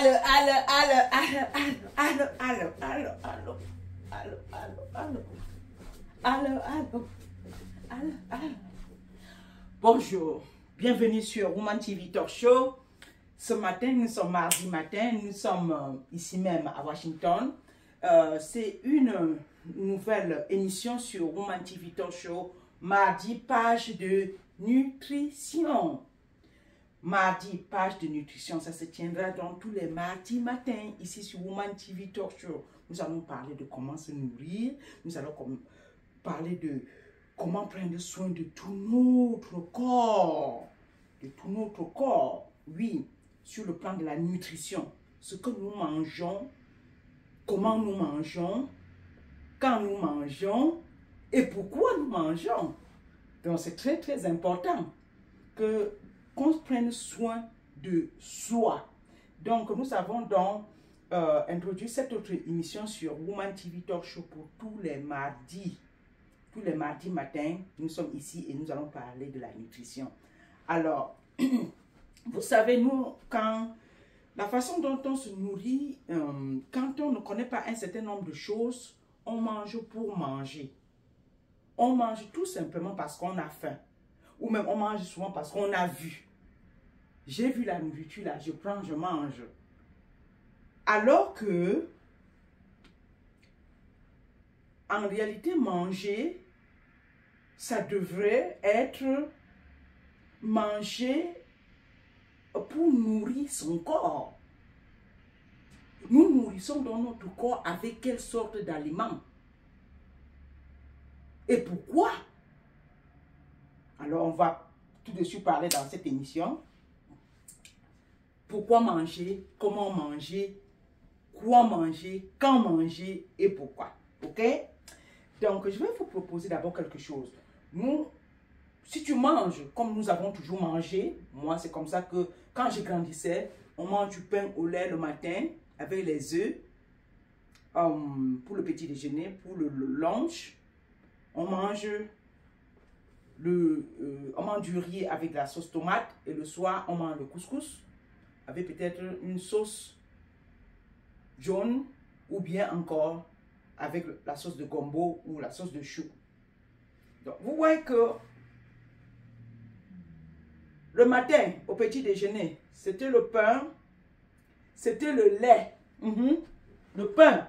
Allô, allô, allô, allô, allô, allô, allô, allô, allô, allô, allô, allô, allô, allô, allô. Bonjour, bienvenue sur Woman TV Talk Show. Ce matin, nous sommes mardi matin, nous sommes ici même à Washington. C'est une nouvelle émission sur Woman TV Talk Show, mardi, page de nutrition. Mardi, page de nutrition, ça se tiendra donc tous les mardis matins ici sur Woman TV Talk Show. Nous allons parler de comment se nourrir, nous allons parler de comment prendre soin de tout notre corps, oui, sur le plan de la nutrition, ce que nous mangeons, comment nous mangeons, quand nous mangeons et pourquoi nous mangeons. Donc c'est très très important qu'on prenne soin de soi. Donc nous avons donc introduit cette autre émission sur Woman TV Talk Show pour tous les mardis. Tous les mardis matins, nous sommes ici et nous allons parler de la nutrition. Alors, vous savez, nous, la façon dont on se nourrit, quand on ne connaît pas un certain nombre de choses, on mange pour manger. On mange tout simplement parce qu'on a faim. Ou même on mange souvent parce qu'on a vu. J'ai vu la nourriture là, je prends, je mange. Alors que, en réalité, manger, ça devrait être manger pour nourrir son corps. Nous nourrissons dans notre corps avec quelle sorte d'aliments? Et pourquoi? Alors, on va tout de suite parler dans cette émission. Pourquoi manger, comment manger, quoi manger, quand manger et pourquoi. Ok? Donc, je vais vous proposer d'abord quelque chose. Nous, si tu manges comme nous avons toujours mangé, moi c'est comme ça que quand je grandissais, on mange du pain au lait le matin avec les œufs pour le petit déjeuner, pour le lunch. On mange du riz avec de la sauce tomate et le soir on mange le couscous avec peut-être une sauce jaune ou bien encore avec la sauce de gombo ou la sauce de chou. Donc vous voyez que le matin au petit déjeuner, c'était le pain, c'était le lait, le pain.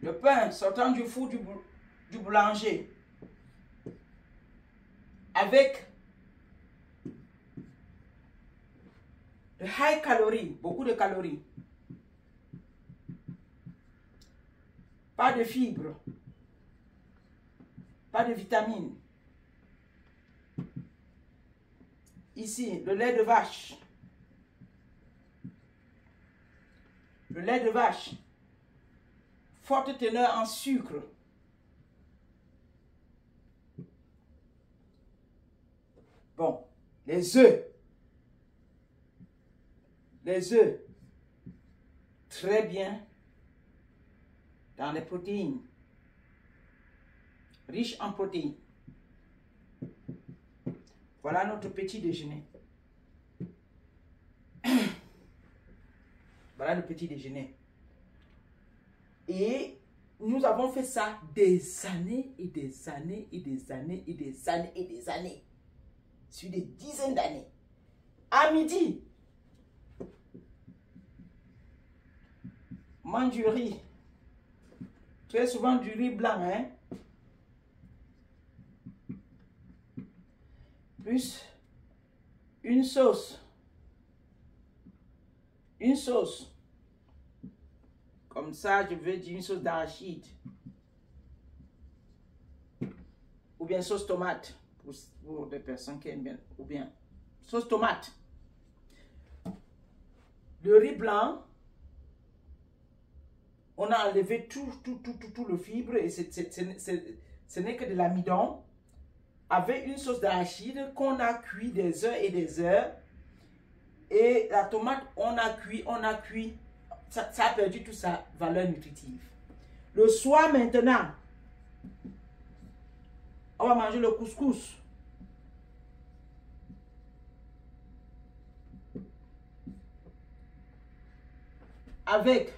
Le pain sortant du four du boulanger avec de high calories, beaucoup de calories. Pas de fibres, pas de vitamines. Ici, le lait de vache. Le lait de vache. Forte teneur en sucre. Bon, les œufs. Les œufs. Très bien dans les protéines. Riche en protéines. Voilà notre petit déjeuner. Voilà le petit déjeuner. Et nous avons fait ça des années et des années et des années et des années et des années. Sur des dizaines d'années. À midi, on mange du riz. Très souvent du riz blanc, hein. Plus une sauce. Une sauce. Comme ça, je veux dire une sauce d'arachide. Ou bien sauce tomate. Pour des personnes qui aiment bien. Ou bien sauce tomate. Le riz blanc. On a enlevé tout le fibre. Et ce n'est que de l'amidon. Avec une sauce d'arachide qu'on a cuit des heures et des heures. Et la tomate, on a cuit. Ça a perdu toute sa valeur nutritive. Le soir maintenant, on va manger le couscous. avec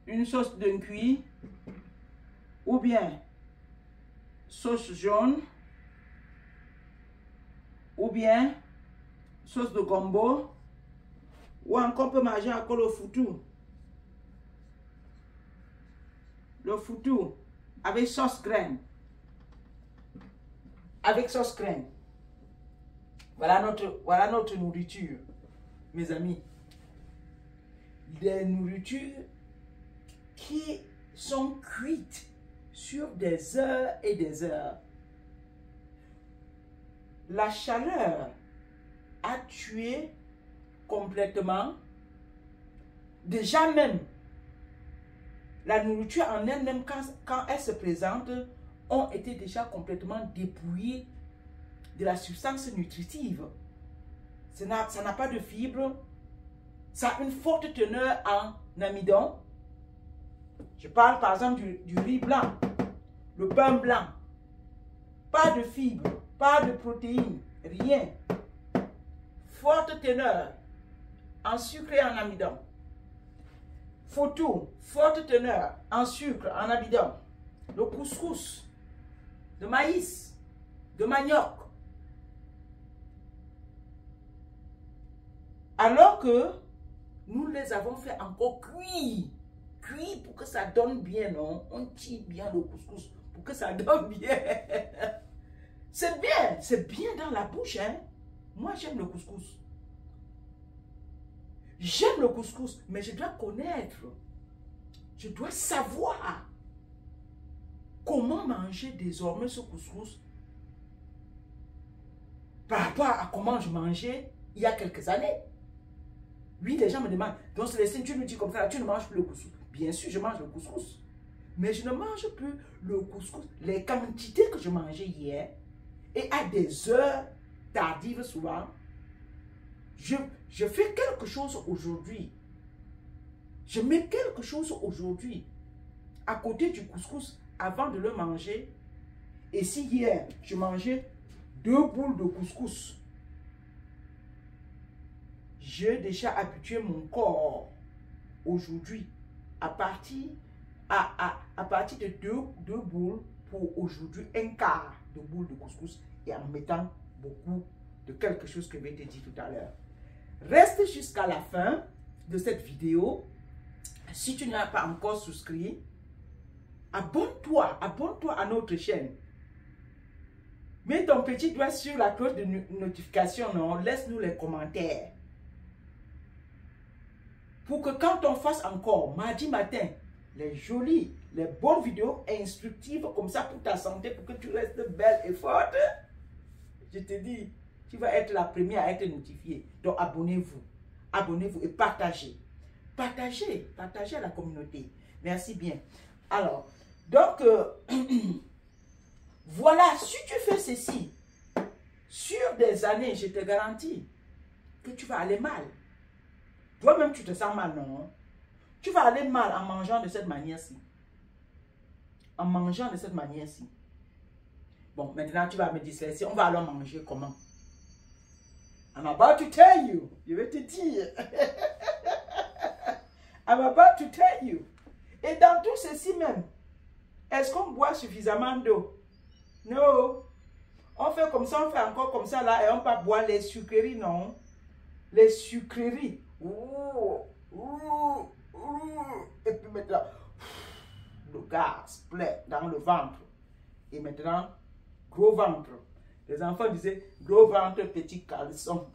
une sauce d'un cuit ou bien sauce jaune ou bien sauce de gombo ou encore on peut manger encore le foutou. Le foutou avec sauce graine. Avec sauce graine. Voilà notre nourriture, mes amis. Des nourritures qui sont cuites sur des heures et des heures. La chaleur a tué complètement. Déjà même, la nourriture en elle-même, quand elle se présente, ont été déjà complètement dépouillées de la substance nutritive. Ça n'a pas de fibres. Ça a une forte teneur en amidon. Je parle par exemple du riz blanc, le pain blanc. Pas de fibres, pas de protéines, rien. Forte teneur en sucre et en amidon. Foutou, forte teneur en sucre, en amidon. Le couscous, de maïs, de manioc. Alors que nous les avons fait encore cuire. Cuire pour que ça donne bien, non? On tire bien le couscous pour que ça donne bien. C'est bien dans la bouche, hein? Moi, j'aime le couscous. J'aime le couscous, mais je dois connaître. Je dois savoir comment manger désormais ce couscous par rapport à comment je mangeais il y a quelques années. Oui, les gens me demandent, donc Célestine, tu nous dis comme ça, tu ne manges plus le couscous. Bien sûr, je mange le couscous. Mais je ne mange plus le couscous. Les quantités que je mangeais hier, et à des heures tardives souvent, je fais quelque chose aujourd'hui. Je mets quelque chose aujourd'hui à côté du couscous avant de le manger. Et si hier, je mangeais 2 boules de couscous, j'ai déjà habitué mon corps aujourd'hui à partir de 2 boules pour aujourd'hui 1/4 de boule de couscous et en mettant beaucoup de quelque chose que je vais te dire tout à l'heure. Reste jusqu'à la fin de cette vidéo. Si tu n'as pas encore souscrit, abonne-toi à notre chaîne. Mets ton petit doigt sur la cloche de notification, non? Laisse-nous les commentaires. Pour que quand on fasse encore, mardi matin, les jolies, les bonnes vidéos instructives comme ça pour ta santé, pour que tu restes belle et forte, je te dis, tu vas être la première à être notifiée. Donc abonnez-vous. Abonnez-vous et partagez. Partagez à la communauté. Merci bien. Alors, donc, voilà, si tu fais ceci, sur des années, je te garantis que tu vas aller mal. Toi-même, tu te sens mal, non? Tu vas aller mal en mangeant de cette manière-ci. En mangeant de cette manière-ci. Bon, maintenant, tu vas me dire, si on va alors manger comment? I'm about to tell you. Je vais te dire. I'm about to tell you. Et dans tout ceci même, est-ce qu'on boit suffisamment d'eau? Non. On fait comme ça, on fait encore comme ça là, et on va boire les sucreries, non? Les sucreries. Et puis maintenant, le gaz plein dans le ventre. Et maintenant, gros ventre. Les enfants disaient, gros ventre, petit caleçon.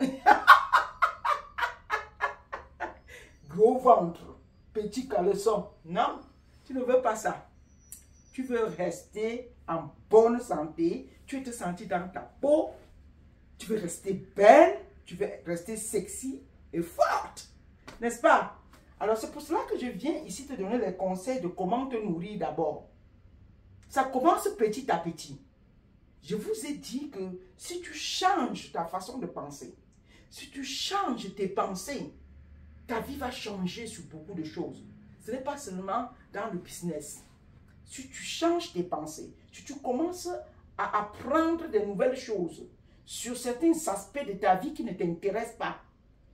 Gros ventre, petit caleçon. Non, tu ne veux pas ça. Tu veux rester en bonne santé. Tu veux te sentir dans ta peau. Tu veux rester belle. Tu veux rester sexy et forte. N'est-ce pas? Alors c'est pour cela que je viens ici te donner les conseils de comment te nourrir d'abord. Ça commence petit à petit. Je vous ai dit que si tu changes ta façon de penser, si tu changes tes pensées, ta vie va changer sur beaucoup de choses. Ce n'est pas seulement dans le business. Si tu changes tes pensées, si tu commences à apprendre de nouvelles choses sur certains aspects de ta vie qui ne t'intéressent pas,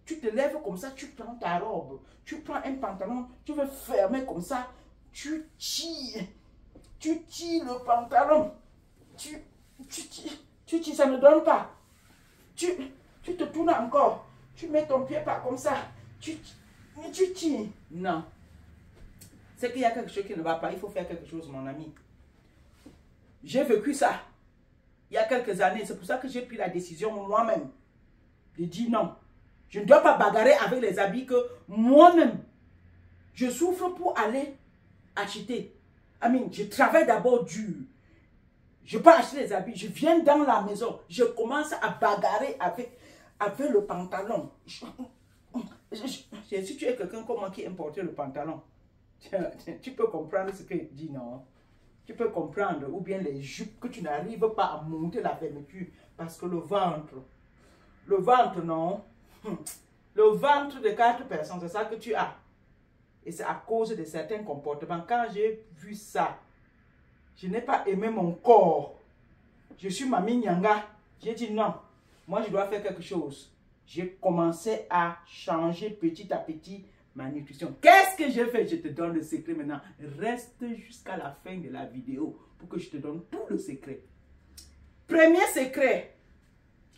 Tu te lèves comme ça, tu prends ta robe, tu prends un pantalon, tu veux fermer comme ça, tu tires le pantalon, tu tires, ça ne donne pas. Tu te tournes encore, tu mets ton pied pas comme ça, tu tires. Non. C'est qu'il y a quelque chose qui ne va pas, il faut faire quelque chose, mon ami. J'ai vécu ça il y a quelques années, c'est pour ça que j'ai pris la décision moi-même de dire non. Je ne dois pas bagarrer avec les habits que moi-même, je souffre pour aller acheter. Je travaille d'abord dur. Je peux acheter les habits, je viens dans la maison, je commence à bagarrer avec le pantalon. Si tu es quelqu'un comme moi qui aime porter le pantalon, tu peux comprendre ce que je dis, non? Tu peux comprendre, ou bien les jupes que tu n'arrives pas à monter la fermeture parce que le ventre, non? Le ventre de 4 personnes, c'est ça que tu as. Et c'est à cause de certains comportements. Quand j'ai vu ça, je n'ai pas aimé mon corps. Je suis Mami Nyanga. J'ai dit non, moi je dois faire quelque chose. J'ai commencé à changer petit à petit ma nutrition. Qu'est-ce que j'ai fait? Je te donne le secret maintenant. Reste jusqu'à la fin de la vidéo pour que je te donne tout le secret. Premier secret.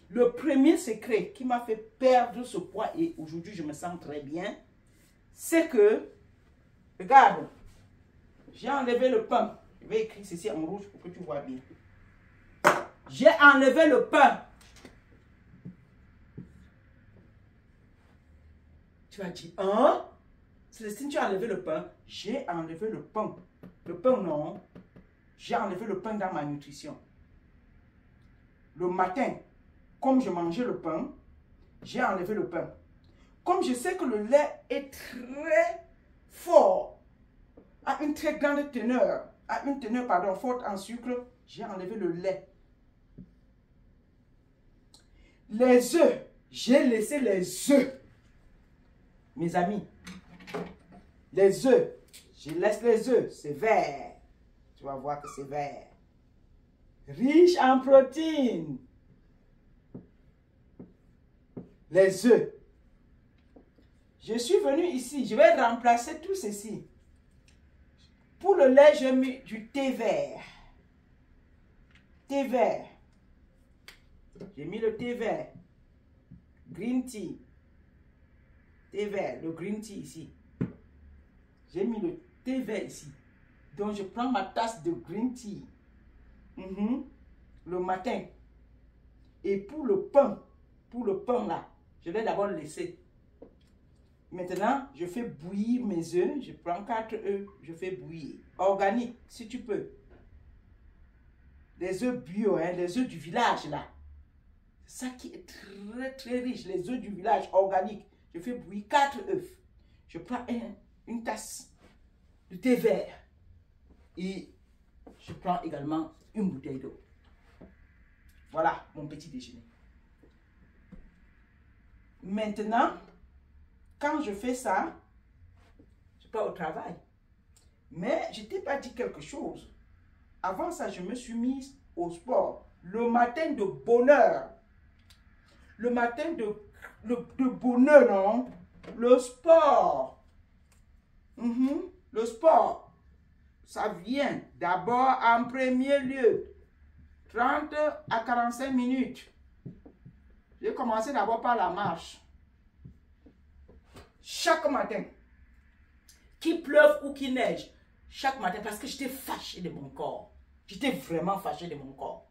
Le premier secret qui m'a fait perdre ce poids et aujourd'hui je me sens très bien, c'est que, regarde, j'ai enlevé le pain. Je vais écrire ceci en rouge pour que tu vois bien. J'ai enlevé le pain. Tu vas dire, hein? Célestine, tu as enlevé le pain. J'ai enlevé le pain. Le pain, non. J'ai enlevé le pain dans ma nutrition. Le matin, comme je mangeais le pain, j'ai enlevé le pain. Comme je sais que le lait est très fort, a une très grande teneur, forte en sucre, j'ai enlevé le lait. Les œufs, j'ai laissé les œufs. Mes amis, les œufs, je laisse les œufs, c'est vert. Tu vas voir que c'est vert. Riche en protéines. Les œufs. Je suis venu ici, je vais remplacer tout ceci. Pour le lait, j'ai mis du thé vert. Thé vert. J'ai mis le thé vert. Green tea. Thé vert, le green tea ici. J'ai mis le thé vert ici. Donc, je prends ma tasse de green tea. Le matin. Et pour le pain là, je vais d'abord le laisser. Maintenant, je fais bouillir mes œufs. Je prends 4 œufs, je fais bouillir. Organique, si tu peux. Les œufs bio, hein, les œufs du village là. C'est ça qui est très très riche, les œufs du village organiques. Je fais bouillir 4 œufs. Je prends une tasse de thé vert. Et je prends également une bouteille d'eau. Voilà mon petit déjeuner. Maintenant, quand je fais ça, je pars au travail. Mais je ne t'ai pas dit quelque chose. Avant ça, je me suis mise au sport. Le matin de bonheur. Le matin de bonheur, non? Le sport. Le sport. Ça vient d'abord en premier lieu. 30 à 45 minutes. J'ai commencé d'abord par la marche. Chaque matin. Qu'il pleuve ou qu'il neige. Chaque matin parce que j'étais fâché de mon corps. J'étais vraiment fâché de mon corps.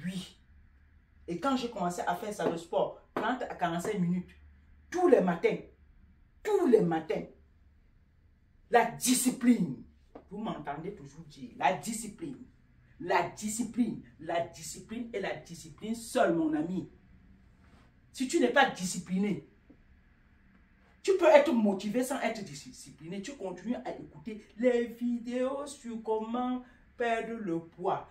Oui. Et quand j'ai commencé à faire ça, le sport, 30 à 45 minutes, tous les matins, la discipline, vous m'entendez toujours dire, la discipline et la discipline seule, mon ami. Si tu n'es pas discipliné, tu peux être motivé sans être discipliné. Tu continues à écouter les vidéos sur comment perdre le poids.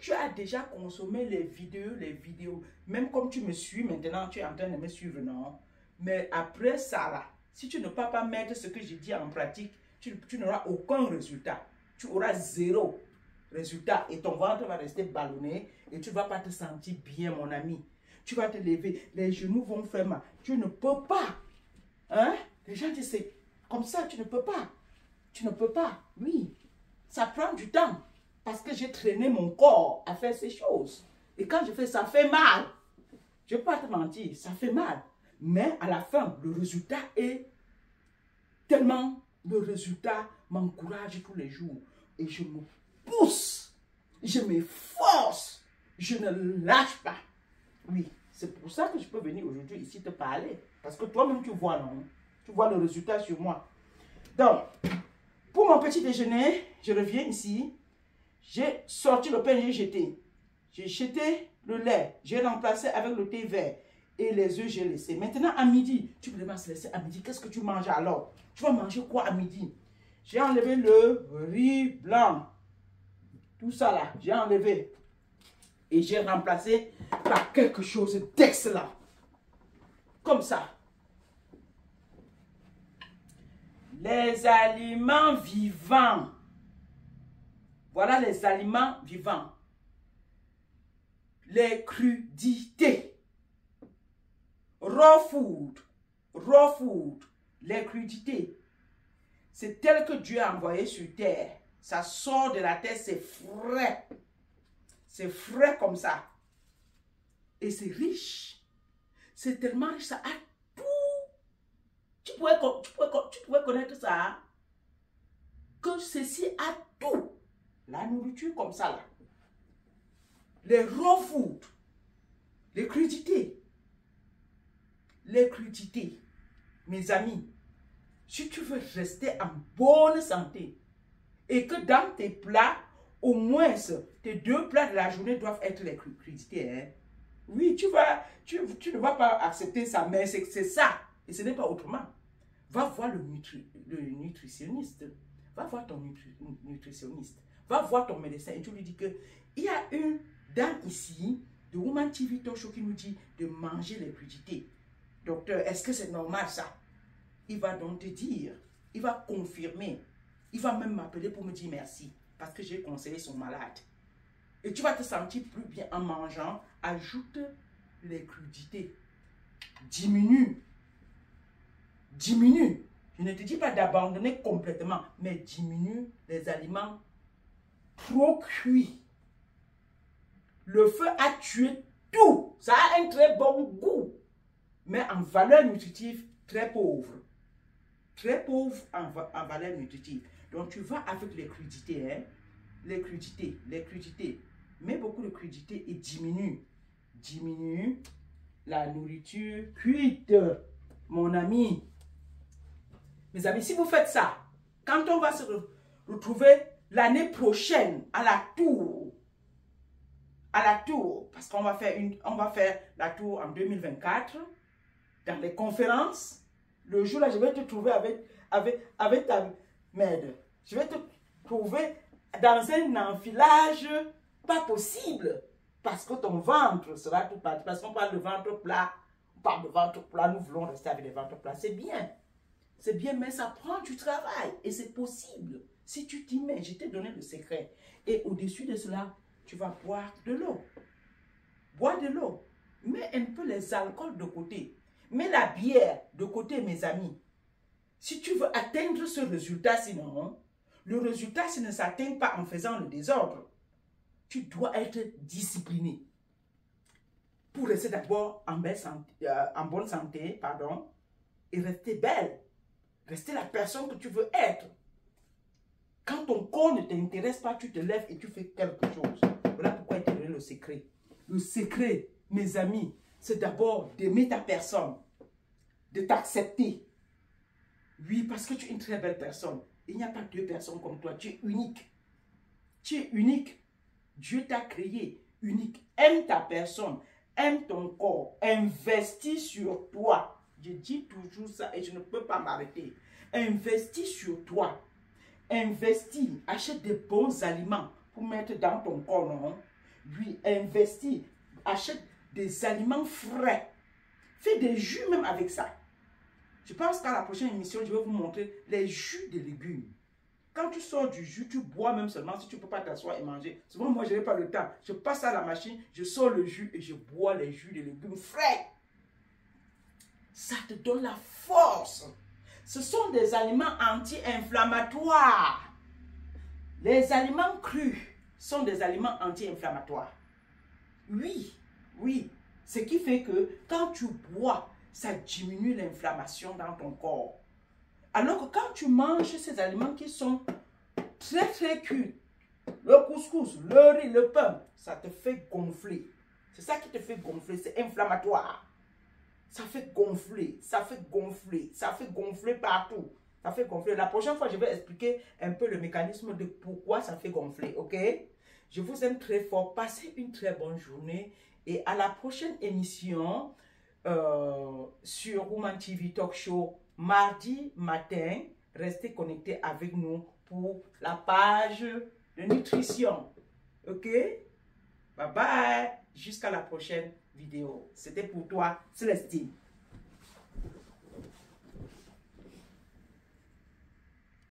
Tu as déjà consommé les vidéos. Même comme tu me suis maintenant, tu es en train de me suivre, non? Mais après ça, là, si tu ne peux pas mettre ce que je dis en pratique, tu n'auras aucun résultat. Tu auras 0 résultat et ton ventre va rester ballonné et tu ne vas pas te sentir bien, mon ami. tu vas te lever, les genoux vont faire mal. Tu ne peux pas. Hein? Les gens disent, c'est comme ça, tu ne peux pas. Tu ne peux pas. Oui, ça prend du temps. Parce que j'ai traîné mon corps à faire ces choses. Et quand je fais ça, fait mal. Je ne vais pas te mentir, ça fait mal. Mais à la fin, le résultat est tellement... Le résultat m'encourage tous les jours. Et je me pousse. Je m'efforce. Je ne lâche pas. Oui, c'est pour ça que je peux venir aujourd'hui ici te parler. Parce que toi-même, tu vois, non? Tu vois le résultat sur moi. Donc, pour mon petit déjeuner, je reviens ici. J'ai sorti le pain, j'ai jeté. J'ai jeté le lait. J'ai remplacé avec le thé vert. Et les œufs, j'ai laissé. Maintenant, à midi, tu peux me laisser à midi. Qu'est-ce que tu manges alors? Tu vas manger quoi à midi? J'ai enlevé le riz blanc. Tout ça là, j'ai enlevé. Et j'ai remplacé par quelque chose d'excellent. Comme ça. Les aliments vivants. Voilà les aliments vivants. Les crudités. Raw food, les crudités. C'est tel que Dieu a envoyé sur terre. Ça sort de la terre, c'est frais. C'est frais comme ça. Et c'est riche. C'est tellement riche, ça a tout. Tu pourrais connaître ça. Que ceci a tout. La nourriture comme ça là. Les raw food, les crudités. Les crudités, mes amis, si tu veux rester en bonne santé et que dans tes plats, au moins tes 2 plats de la journée doivent être les crudités. Hein? Oui, tu ne vas pas accepter ça, mais c'est ça. Et ce n'est pas autrement. Va voir le nutritionniste. Va voir ton nutritionniste. Va voir ton médecin et tu lui dis que il y a une dame ici de Woman TV Talk Show qui nous dit de manger les crudités. Docteur, est-ce que c'est normal ça? Il va donc te dire, il va confirmer, il va même m'appeler pour me dire merci parce que j'ai conseillé son malade. Et tu vas te sentir plus bien en mangeant. Ajoute les crudités. Diminue. Diminue. Je ne te dis pas d'abandonner complètement, mais diminue les aliments trop cuits. Le feu a tué tout. Ça a un très bon goût. Mais en valeur nutritive, très pauvre. Très pauvre en valeur nutritive. Donc, tu vas avec les crudités. Hein? Les crudités. Mets beaucoup de crudités et diminue. Diminue la nourriture cuite. Mon ami. Mes amis, si vous faites ça, quand on va se retrouver l'année prochaine à la tour, parce qu'on va faire la tour en 2024, dans les conférences, le jour là, je vais te trouver avec ta merde. Je vais te trouver dans un enfilage pas possible. Parce que ton ventre sera tout parti. Parce qu'on parle de ventre plat. On parle de ventre plat. Nous voulons rester avec des ventres plats. C'est bien. C'est bien, mais ça prend du travail. Et c'est possible. Si tu t'y mets, je t'ai donné le secret. Et au-dessus de cela, tu vas boire de l'eau. Bois de l'eau. Mets un peu les alcools de côté. Mets la bière de côté, mes amis. Si tu veux atteindre ce résultat, sinon, le résultat, ça ne s'atteint pas en faisant le désordre. Tu dois être discipliné. Pour rester d'abord en bonne santé, et rester belle. Rester la personne que tu veux être. Quand ton corps ne t'intéresse pas, tu te lèves et tu fais quelque chose. Voilà pourquoi il te donne le secret. Le secret, mes amis, c'est d'abord d'aimer ta personne, de t'accepter. Oui, parce que tu es une très belle personne. Il n'y a pas 2 personnes comme toi. Tu es unique. Tu es unique. Dieu t'a créé unique. Aime ta personne. Aime ton corps. Investis sur toi. Je dis toujours ça et je ne peux pas m'arrêter. Investis sur toi. Investis. Achète des bons aliments pour mettre dans ton corps, non? Oui, investis. Achète des aliments frais. Fais des jus même avec ça. Je pense qu'à la prochaine émission, je vais vous montrer les jus de légumes. Quand tu sors du jus, tu bois même seulement si tu ne peux pas t'asseoir et manger. Souvent, moi, je n'ai pas le temps. Je passe à la machine, je sors le jus et je bois les jus de légumes frais. Ça te donne la force. Ce sont des aliments anti-inflammatoires. Les aliments crus sont des aliments anti-inflammatoires. Oui, oui. Ce qui fait que quand tu bois, ça diminue l'inflammation dans ton corps. Alors que quand tu manges ces aliments qui sont très très cuits, le couscous, le riz, le pain, ça te fait gonfler. C'est ça qui te fait gonfler, c'est inflammatoire. Ça fait gonfler, ça fait gonfler, ça fait gonfler partout. Ça fait gonfler. La prochaine fois, je vais expliquer un peu le mécanisme de pourquoi ça fait gonfler, ok? Je vous aime très fort. Passez une très bonne journée. Et à la prochaine émission sur Woman TV Talk Show, mardi matin. Restez connectés avec nous pour la page de nutrition. Ok? Bye bye. Jusqu'à la prochaine vidéo. C'était pour toi, Célestine.